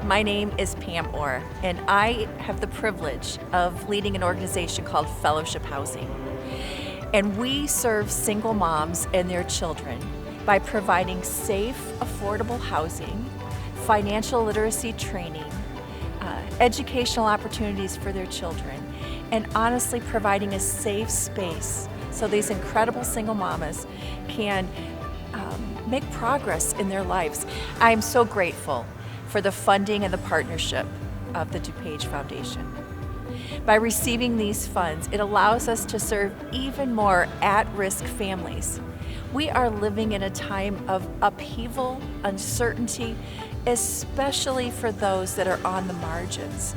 My name is Pam Orr, and I have the privilege of leading an organization called Fellowship Housing. And we serve single moms and their children by providing safe, affordable housing, financial literacy training, educational opportunities for their children, and honestly providing a safe space so these incredible single mamas can make progress in their lives. I am so grateful for the funding and the partnership of the DuPage Foundation. By receiving these funds, it allows us to serve even more at-risk families. We are living in a time of upheaval, uncertainty, especially for those that are on the margins,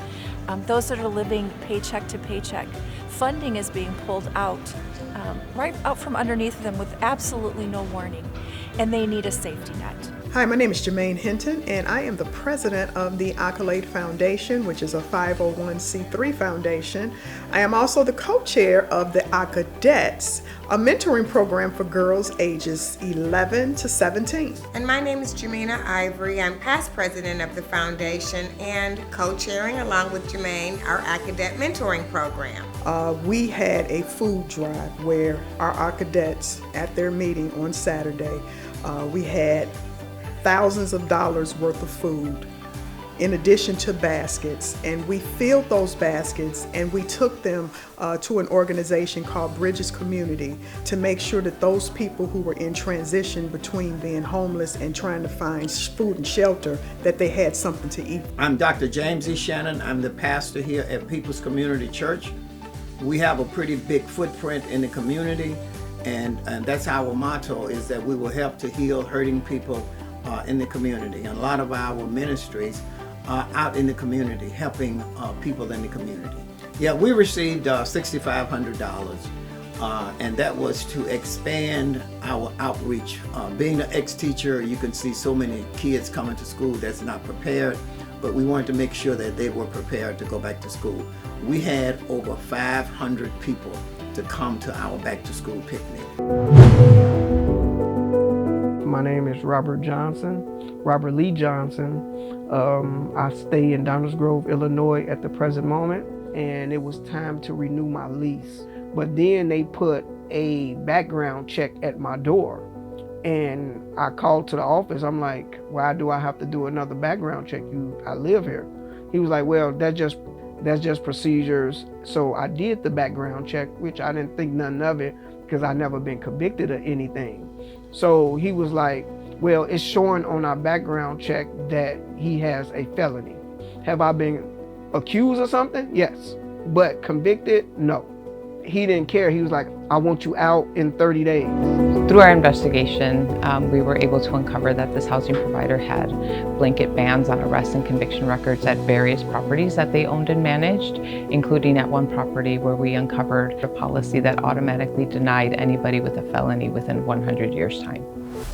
those that are living paycheck to paycheck. Funding is being pulled out, right out from underneath them with absolutely no warning, and they need a safety net. Hi, my name is Jermaine Hinton, and I am the president of the Accolade Foundation, which is a 501c3 foundation. I am also the co-chair of the Cadets, a mentoring program for girls ages 11 to 17. And my name is Jamina Ivory. I'm past president of the foundation and co-chairing along with Jermaine our Cadet mentoring program. We had a food drive where our Cadets at their meeting on Saturday, we had thousands of dollars worth of food in addition to baskets, and we filled those baskets and we took them to an organization called Bridges Community to make sure that those people who were in transition between being homeless and trying to find food and shelter, that they had something to eat. I'm Dr. James E. Shannon. I'm the pastor here at People's Community Church. We have a pretty big footprint in the community, and that's our motto, is that we will help to heal hurting people in the community. And a lot of our ministries are out in the community, helping people in the community. Yeah, we received $6,500, and that was to expand our outreach. Being an ex-teacher, you can see so many kids coming to school that's not prepared, but we wanted to make sure that they were prepared to go back to school. We had over 500 people to come to our back-to-school picnic. My name is Robert Lee Johnson. I stay in Downers Grove, Illinois at the present moment, and it was time to renew my lease. But then they put a background check at my door, and I called to the office. I'm like, why do I have to do another background check? I live here. He was like, well, that's just procedures. So I did the background check, which I didn't think nothing of it because I never been convicted of anything. So he was like, well, it's showing on our background check that he has a felony. Have I been accused of something? Yes. But convicted? No. He didn't care. He was like, I want you out in 30 days. Through our investigation, we were able to uncover that this housing provider had blanket bans on arrest and conviction records at various properties that they owned and managed, including at one property where we uncovered a policy that automatically denied anybody with a felony within 100 years' time.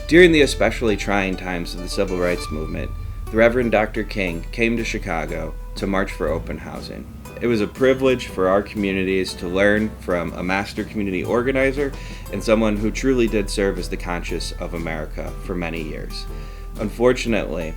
During the especially trying times of the Civil Rights Movement, the Reverend Dr. King came to Chicago to march for open housing. It was a privilege for our communities to learn from a master community organizer and someone who truly did serve as the conscience of America for many years. Unfortunately,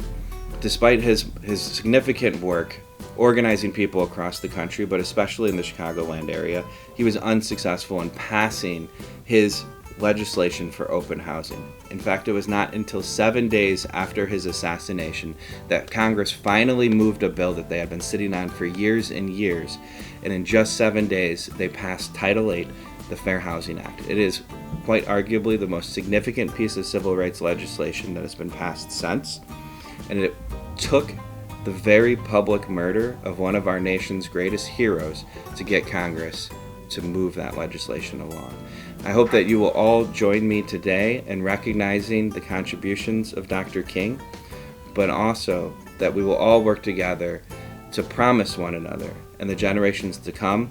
despite his significant work organizing people across the country, but especially in the Chicagoland area, he was unsuccessful in passing his legislation for open housing. In fact, it was not until 7 days after his assassination that Congress finally moved a bill that they had been sitting on for years and years, and in just 7 days they passed Title VIII, the Fair Housing Act. It is quite arguably the most significant piece of civil rights legislation that has been passed since, and it took the very public murder of one of our nation's greatest heroes to get Congress to move that legislation along. I hope that you will all join me today in recognizing the contributions of Dr. King, but also that we will all work together to promise one another and the generations to come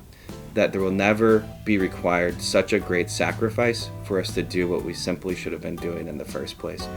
that there will never be required such a great sacrifice for us to do what we simply should have been doing in the first place.